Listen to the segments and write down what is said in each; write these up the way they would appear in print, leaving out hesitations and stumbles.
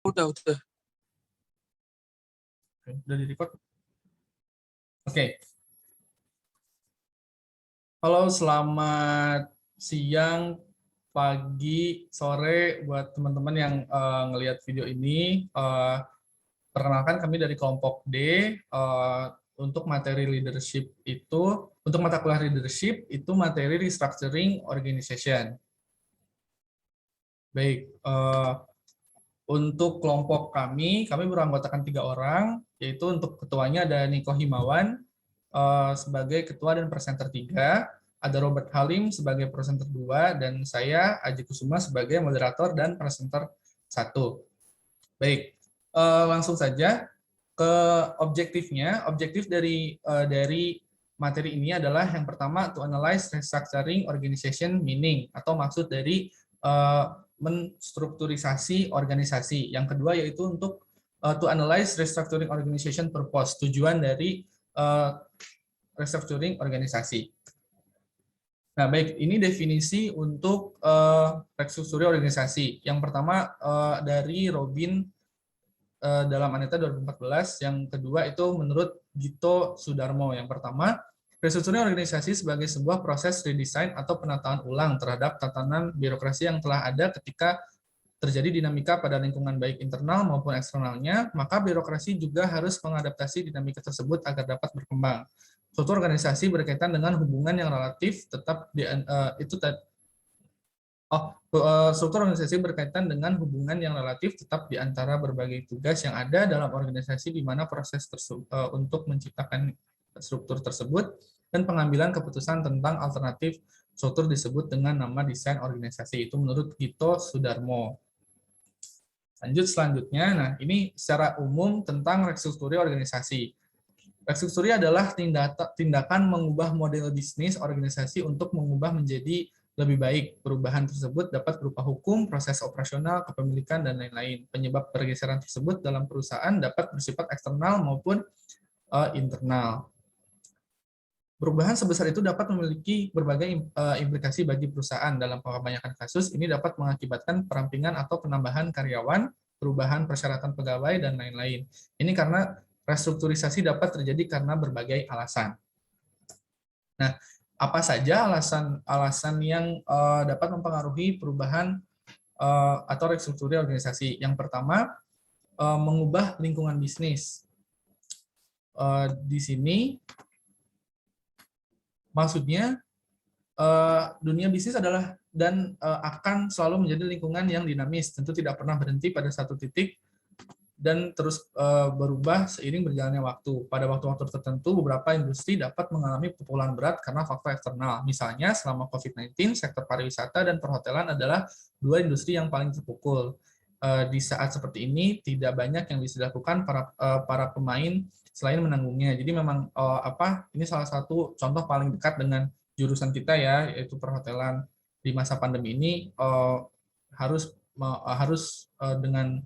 Udah. Udah di-record? Oke. Halo, selamat siang, pagi, sore buat teman-teman yang ngelihat video ini. Perkenalkan kami dari kelompok D. Untuk materi leadership itu, untuk mata kuliah leadership itu materi restructuring organization. Baik, untuk kelompok kami beranggotakan 3 orang, yaitu untuk ketuanya ada Niko Himawan sebagai ketua dan presenter 3, ada Robert Halim sebagai presenter 2, dan saya Aji Kusuma sebagai moderator dan presenter 1. Baik, langsung saja ke objektifnya. Objektif dari materi ini adalah yang pertama, to analyze restructuring organization meaning, atau maksud dari menstrukturisasi organisasi. Yang kedua yaitu untuk to analyze restructuring organization purpose, tujuan dari restructuring organisasi. Nah, baik, ini definisi untuk restrukturing organisasi. Yang pertama dari Robin dalam Aneta 2014, yang kedua itu menurut Gito Sudarmo. Yang pertama, restrukturing organisasi sebagai sebuah proses redesign atau penataan ulang terhadap tatanan birokrasi yang telah ada ketika terjadi dinamika pada lingkungan baik internal maupun eksternalnya, maka birokrasi juga harus mengadaptasi dinamika tersebut agar dapat berkembang. Suatu organisasi berkaitan dengan hubungan yang relatif tetap struktur organisasi berkaitan dengan hubungan yang relatif tetap di antara berbagai tugas yang ada dalam organisasi, di mana proses untuk menciptakan struktur tersebut dan pengambilan keputusan tentang alternatif struktur disebut dengan nama desain organisasi. Itu menurut Gito Sudarmo. Lanjut selanjutnya, nah ini secara umum tentang restrukturasi organisasi. Restrukturasi adalah tindakan mengubah model bisnis organisasi untuk mengubah menjadi lebih baik. Perubahan tersebut dapat berupa hukum, proses operasional, kepemilikan, dan lain-lain. Penyebab pergeseran tersebut dalam perusahaan dapat bersifat eksternal maupun internal. Perubahan sebesar itu dapat memiliki berbagai implikasi bagi perusahaan. Dalam kebanyakan kasus, ini dapat mengakibatkan perampingan atau penambahan karyawan, perubahan persyaratan pegawai, dan lain-lain. Ini karena restrukturisasi dapat terjadi karena berbagai alasan. Nah, apa saja alasan yang dapat mempengaruhi perubahan atau restrukturasi organisasi? Yang pertama, mengubah lingkungan bisnis. Di sini maksudnya dunia bisnis adalah dan akan selalu menjadi lingkungan yang dinamis, tentu tidak pernah berhenti pada satu titik dan terus berubah seiring berjalannya waktu. Pada waktu-waktu tertentu, beberapa industri dapat mengalami pukulan berat karena faktor eksternal. Misalnya, selama COVID-19, sektor pariwisata dan perhotelan adalah 2 industri yang paling terpukul. Di saat seperti ini, tidak banyak yang bisa dilakukan para pemain selain menanggungnya. Jadi memang ini salah satu contoh paling dekat dengan jurusan kita ya, yaitu perhotelan. Di masa pandemi ini harus dengan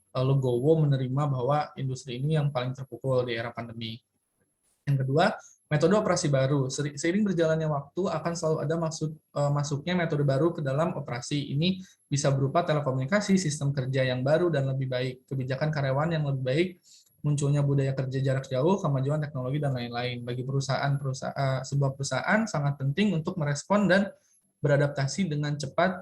legowo menerima bahwa industri ini yang paling terpukul di era pandemi. Yang kedua, metode operasi baru. Seiring berjalannya waktu akan selalu ada masuknya metode baru ke dalam operasi. Ini bisa berupa telekomunikasi, sistem kerja yang baru dan lebih baik, kebijakan karyawan yang lebih baik, munculnya budaya kerja jarak jauh, kemajuan teknologi, dan lain-lain. Bagi sebuah perusahaan sangat penting untuk merespon dan beradaptasi dengan cepat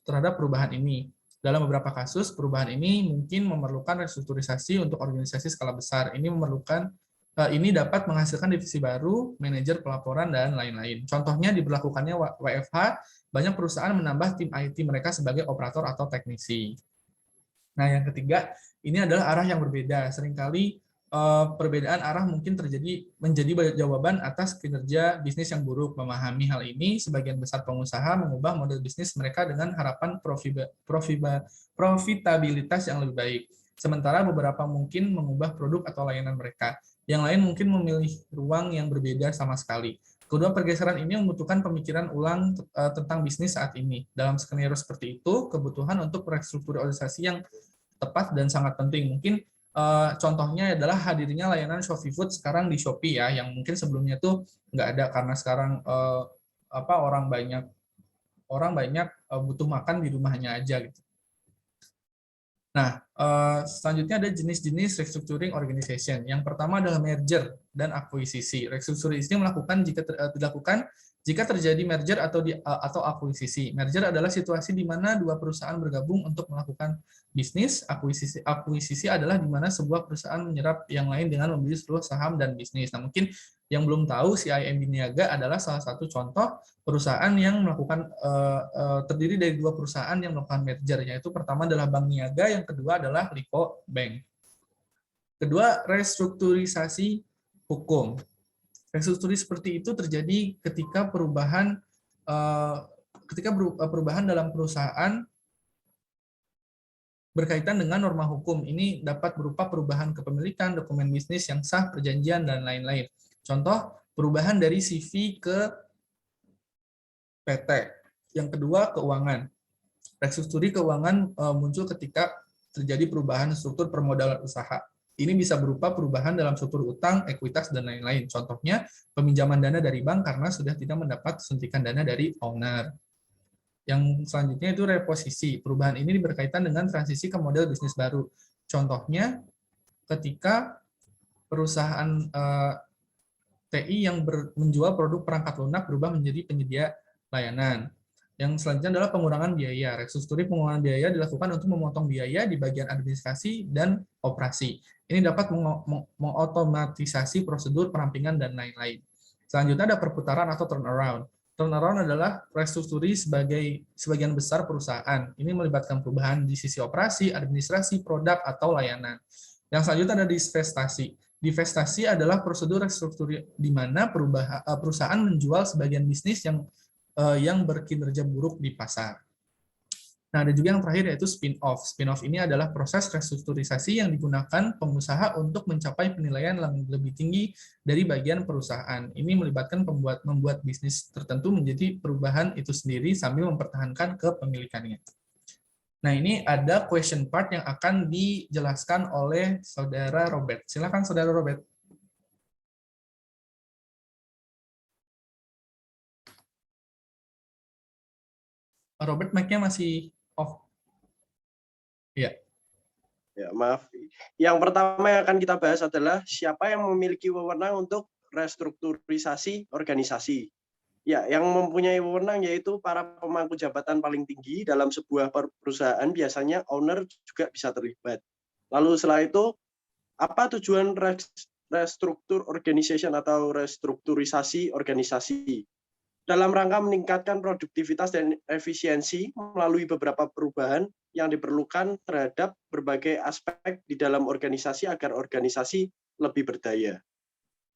terhadap perubahan ini. Dalam beberapa kasus, perubahan ini mungkin memerlukan restrukturisasi untuk organisasi skala besar. Ini dapat menghasilkan divisi baru, manajer pelaporan, dan lain-lain. Contohnya diberlakukannya WFH, banyak perusahaan menambah tim IT mereka sebagai operator atau teknisi. Nah, yang ketiga, ini adalah arah yang berbeda. Seringkali perbedaan arah mungkin menjadi jawaban atas kinerja bisnis yang buruk. Memahami hal ini, sebagian besar pengusaha mengubah model bisnis mereka dengan harapan profitabilitas yang lebih baik. Sementara beberapa mungkin mengubah produk atau layanan mereka. Yang lain mungkin memilih ruang yang berbeda sama sekali. Kedua pergeseran ini membutuhkan pemikiran ulang tentang bisnis saat ini. Dalam skenario seperti itu, kebutuhan untuk restrukturisasi yang tepat dan sangat penting. Mungkin contohnya adalah hadirnya layanan Shopee Food sekarang di Shopee ya, yang mungkin sebelumnya tuh nggak ada karena sekarang orang banyak butuh makan di rumahnya aja gitu. Nah, selanjutnya ada jenis-jenis restructuring organization. Yang pertama adalah merger dan akuisisi. Restructuring ini dilakukan jika terjadi merger atau akuisisi. Merger adalah situasi di mana dua perusahaan bergabung untuk melakukan bisnis. Akuisisi adalah di mana sebuah perusahaan menyerap yang lain dengan membeli seluruh saham dan bisnis. Nah, mungkin yang belum tahu, CIMB Niaga adalah salah satu contoh perusahaan yang melakukan terdiri dari dua perusahaan yang melakukan merger, yaitu pertama adalah Bank Niaga, yang kedua adalah Lipo Bank. Kedua, restrukturisasi hukum. Restrukturisasi seperti itu terjadi ketika perubahan dalam perusahaan berkaitan dengan norma hukum. Ini dapat berupa perubahan kepemilikan, dokumen bisnis yang sah, perjanjian, dan lain-lain. Contoh, perubahan dari CV ke PT. Yang kedua, keuangan. Restrukturi keuangan muncul ketika terjadi perubahan struktur permodalan usaha. Ini bisa berupa perubahan dalam struktur utang, ekuitas, dan lain-lain. Contohnya, peminjaman dana dari bank karena sudah tidak mendapat suntikan dana dari owner. Yang selanjutnya itu reposisi. Perubahan ini berkaitan dengan transisi ke model bisnis baru. Contohnya, ketika perusahaan TI yang menjual produk perangkat lunak berubah menjadi penyedia layanan. Yang selanjutnya adalah pengurangan biaya. Restructuring pengurangan biaya dilakukan untuk memotong biaya di bagian administrasi dan operasi. Ini dapat mengotomatisasi prosedur perampingan dan lain-lain. Selanjutnya ada perputaran atau turnaround. Turnaround adalah restructuring sebagian besar perusahaan. Ini melibatkan perubahan di sisi operasi, administrasi, produk, atau layanan. Yang selanjutnya ada divestasi. Divestasi adalah prosedur restrukturisasi di mana perusahaan menjual sebagian bisnis yang berkinerja buruk di pasar. Nah, ada juga yang terakhir yaitu spin-off. Spin-off ini adalah proses restrukturisasi yang digunakan pengusaha untuk mencapai penilaian yang lebih tinggi dari bagian perusahaan. Ini melibatkan membuat bisnis tertentu menjadi perubahan itu sendiri sambil mempertahankan kepemilikannya. Nah, ini ada question part yang akan dijelaskan oleh Saudara Robert. Silakan Saudara Robert. Robert, mic-nya masih off. Iya. Ya, maaf. Yang pertama yang akan kita bahas adalah siapa yang memiliki wewenang untuk restrukturisasi organisasi. Ya, yang mempunyai wewenang yaitu para pemangku jabatan paling tinggi dalam sebuah perusahaan, biasanya owner juga bisa terlibat. Lalu setelah itu, apa tujuan restruktur organization atau restrukturisasi organisasi? Dalam rangka meningkatkan produktivitas dan efisiensi melalui beberapa perubahan yang diperlukan terhadap berbagai aspek di dalam organisasi agar organisasi lebih berdaya.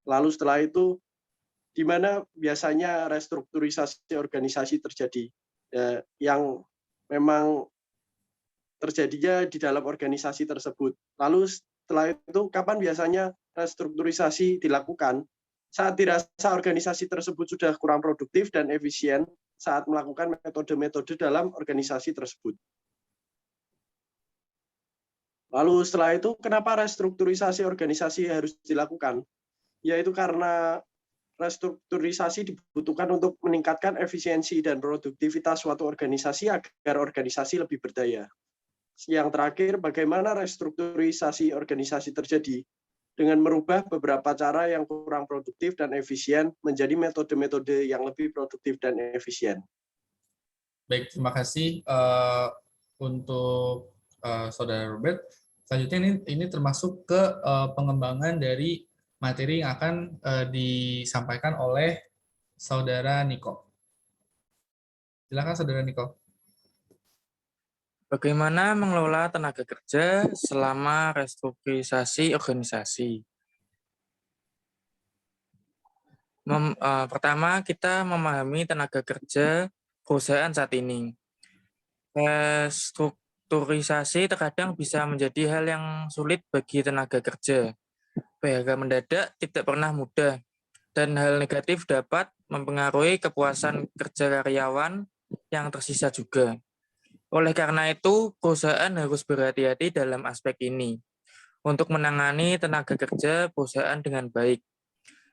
Lalu setelah itu, di mana biasanya restrukturisasi organisasi terjadi, yang memang terjadinya di dalam organisasi tersebut. Lalu setelah itu, kapan biasanya restrukturisasi dilakukan? Saat dirasa organisasi tersebut sudah kurang produktif dan efisien saat melakukan metode-metode dalam organisasi tersebut. Lalu setelah itu, kenapa restrukturisasi organisasi harus dilakukan? Yaitu karena restrukturisasi dibutuhkan untuk meningkatkan efisiensi dan produktivitas suatu organisasi agar organisasi lebih berdaya. Yang terakhir, bagaimana restrukturisasi organisasi terjadi? Dengan merubah beberapa cara yang kurang produktif dan efisien menjadi metode-metode yang lebih produktif dan efisien. Baik, terima kasih untuk Saudara Robert. Selanjutnya ini termasuk ke pengembangan dari materi yang akan disampaikan oleh Saudara Niko. Silakan Saudara Niko. Bagaimana mengelola tenaga kerja selama restrukturisasi organisasi? Pertama, kita memahami tenaga kerja perusahaan saat ini. Restrukturisasi terkadang bisa menjadi hal yang sulit bagi tenaga kerja. PHK mendadak tidak pernah mudah, dan hal negatif dapat mempengaruhi kepuasan kerja karyawan yang tersisa juga. Oleh karena itu, perusahaan harus berhati-hati dalam aspek ini untuk menangani tenaga kerja perusahaan dengan baik.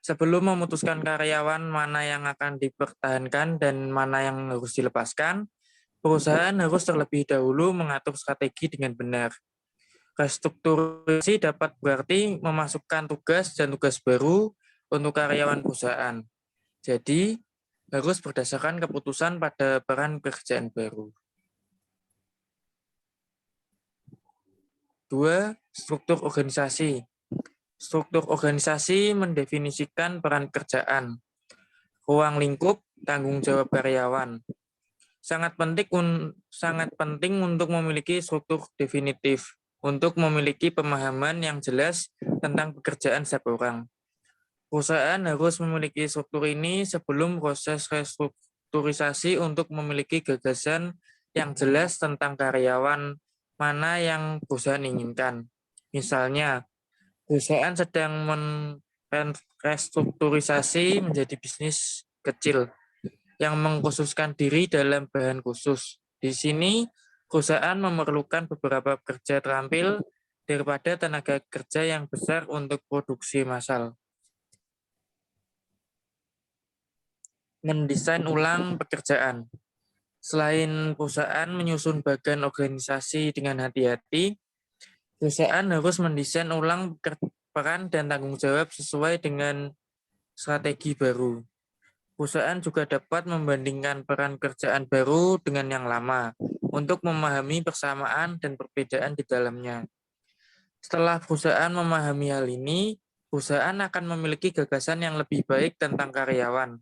Sebelum memutuskan karyawan mana yang akan dipertahankan dan mana yang harus dilepaskan, perusahaan harus terlebih dahulu mengatur strategi dengan benar. Restrukturisasi dapat berarti memasukkan tugas dan tugas baru untuk karyawan perusahaan. Jadi, harus berdasarkan keputusan pada peran pekerjaan baru. 2. Struktur organisasi. Struktur organisasi mendefinisikan peran pekerjaan, ruang lingkup, tanggung jawab karyawan. Sangat penting untuk memiliki struktur definitif, untuk memiliki pemahaman yang jelas tentang pekerjaan setiap orang. Perusahaan harus memiliki struktur ini sebelum proses restrukturisasi untuk memiliki gagasan yang jelas tentang karyawan mana yang perusahaan inginkan. Misalnya, perusahaan sedang restrukturisasi menjadi bisnis kecil yang mengkhususkan diri dalam bahan khusus. Di sini, perusahaan memerlukan beberapa pekerja terampil daripada tenaga kerja yang besar untuk produksi massal. Mendesain ulang pekerjaan. Selain perusahaan menyusun bagan organisasi dengan hati-hati, perusahaan harus mendesain ulang peran dan tanggung jawab sesuai dengan strategi baru. Perusahaan juga dapat membandingkan peran kerjaan baru dengan yang lama untuk memahami persamaan dan perbedaan di dalamnya. Setelah perusahaan memahami hal ini, perusahaan akan memiliki gagasan yang lebih baik tentang karyawan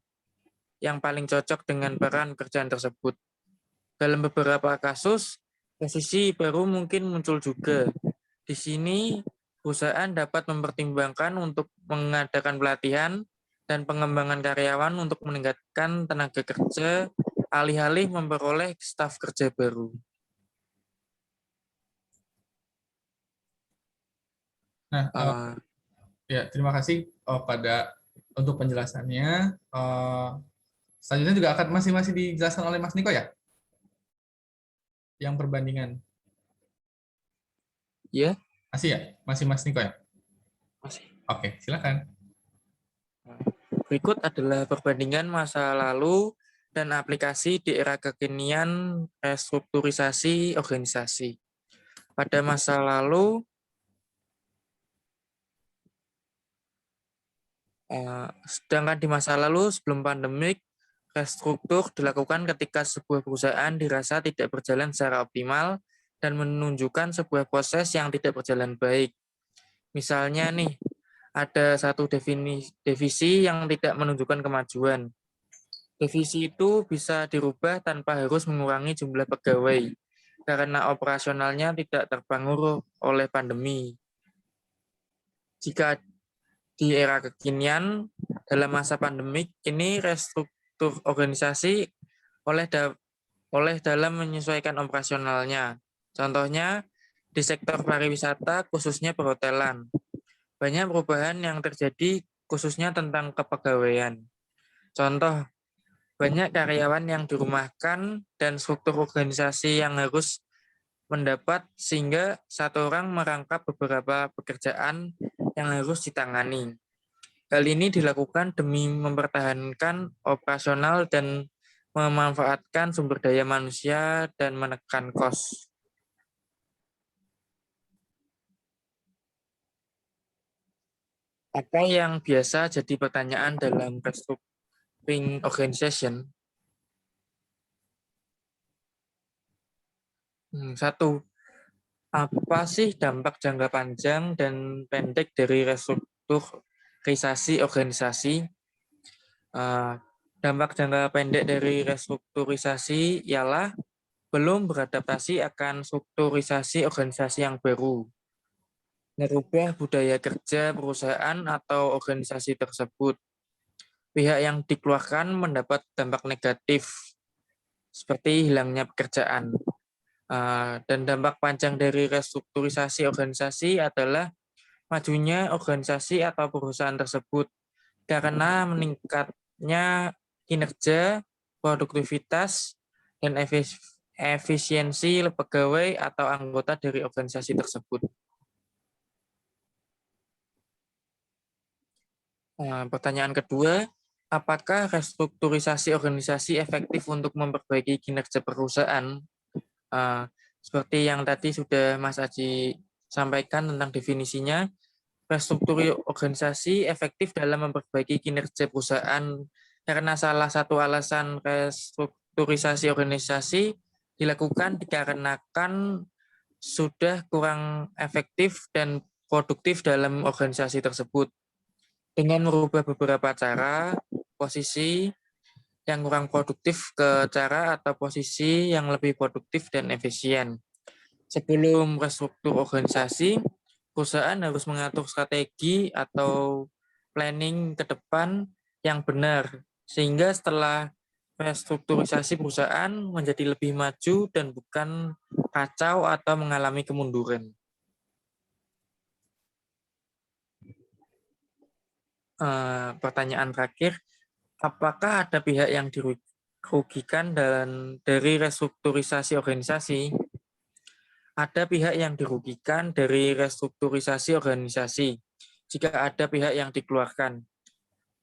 yang paling cocok dengan peran kerjaan tersebut. Dalam beberapa kasus, posisi baru mungkin muncul juga. Di sini, perusahaan dapat mempertimbangkan untuk mengadakan pelatihan dan pengembangan karyawan untuk meningkatkan tenaga kerja, alih-alih memperoleh staf kerja baru. Nah, ya terima kasih untuk penjelasannya. Selanjutnya juga akan masih dijelaskan oleh Mas Niko ya, yang perbandingan. Ya. Masih ya, masih Mas Niko ya. Masih. Oke, silakan. Berikut adalah perbandingan masa lalu dan aplikasi di era kekinian restrukturisasi organisasi. Pada masa lalu, sedangkan di masa lalu sebelum pandemik, restruktur dilakukan ketika sebuah perusahaan dirasa tidak berjalan secara optimal dan menunjukkan sebuah proses yang tidak berjalan baik. Misalnya nih, ada satu divisi yang tidak menunjukkan kemajuan. Divisi itu bisa dirubah tanpa harus mengurangi jumlah pegawai, karena operasionalnya tidak terpengaruh oleh pandemi. Jika di era kekinian, dalam masa pandemik, ini restruktur organisasi oleh dalam menyesuaikan operasionalnya. Contohnya, di sektor pariwisata, khususnya perhotelan. Banyak perubahan yang terjadi khususnya tentang kepegawaian. Contoh, banyak karyawan yang dirumahkan dan struktur organisasi yang harus mendapat sehingga satu orang merangkap beberapa pekerjaan yang harus ditangani. Hal ini dilakukan demi mempertahankan operasional dan memanfaatkan sumber daya manusia dan menekan kos. Apa yang biasa jadi pertanyaan dalam restructuring organization? 1. Apa sih dampak jangka panjang dan pendek dari restrukturisasi organisasi? Dampak jangka pendek dari restrukturisasi ialah belum beradaptasi akan strukturisasi organisasi yang baru, merubah budaya kerja perusahaan atau organisasi tersebut. Pihak yang dikeluarkan mendapat dampak negatif, seperti hilangnya pekerjaan. Dan dampak panjang dari restrukturisasi organisasi adalah majunya organisasi atau perusahaan tersebut karena meningkatnya kinerja, produktivitas, dan efisiensi pegawai atau anggota dari organisasi tersebut. Pertanyaan kedua, apakah restrukturisasi organisasi efektif untuk memperbaiki kinerja perusahaan? Seperti yang tadi sudah Mas Aji sampaikan tentang definisinya. Restrukturasi organisasi efektif dalam memperbaiki kinerja perusahaan karena salah satu alasan restrukturisasi organisasi dilakukan dikarenakan sudah kurang efektif dan produktif dalam organisasi tersebut. Dengan merubah beberapa cara, posisi yang kurang produktif ke cara atau posisi yang lebih produktif dan efisien. Sebelum restruktur organisasi, perusahaan harus mengatur strategi atau planning ke depan yang benar, sehingga setelah restrukturisasi perusahaan menjadi lebih maju dan bukan kacau atau mengalami kemunduran. Pertanyaan terakhir, apakah ada pihak yang dirugikan dari restrukturisasi organisasi? Ada pihak yang dirugikan dari restrukturisasi organisasi jika ada pihak yang dikeluarkan.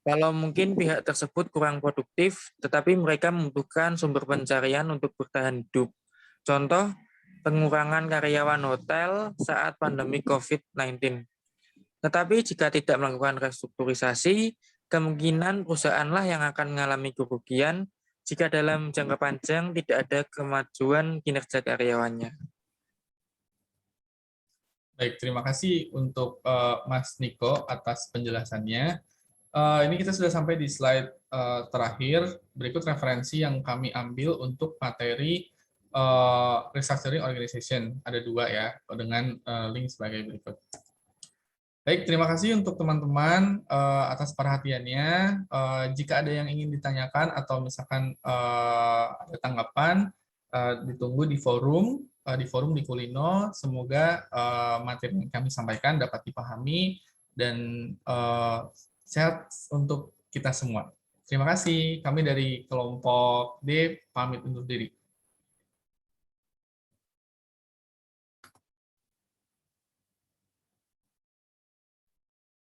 Kalau mungkin pihak tersebut kurang produktif, tetapi mereka membutuhkan sumber pencarian untuk bertahan hidup. Contoh, pengurangan karyawan hotel saat pandemi COVID-19. Tetapi jika tidak melakukan restrukturisasi, kemungkinan perusahaanlah yang akan mengalami kerugian jika dalam jangka panjang tidak ada kemajuan kinerja karyawannya. Baik, terima kasih untuk Mas Niko atas penjelasannya. Ini kita sudah sampai di slide terakhir. Berikut referensi yang kami ambil untuk materi restructuring organization. Ada 2 ya, dengan link sebagai berikut. Baik, terima kasih untuk teman-teman atas perhatiannya. Jika ada yang ingin ditanyakan atau misalkan ada tanggapan, ditunggu di forum di Kulino. Semoga materi yang kami sampaikan dapat dipahami dan sehat untuk kita semua. Terima kasih. Kami dari kelompok D pamit undur diri.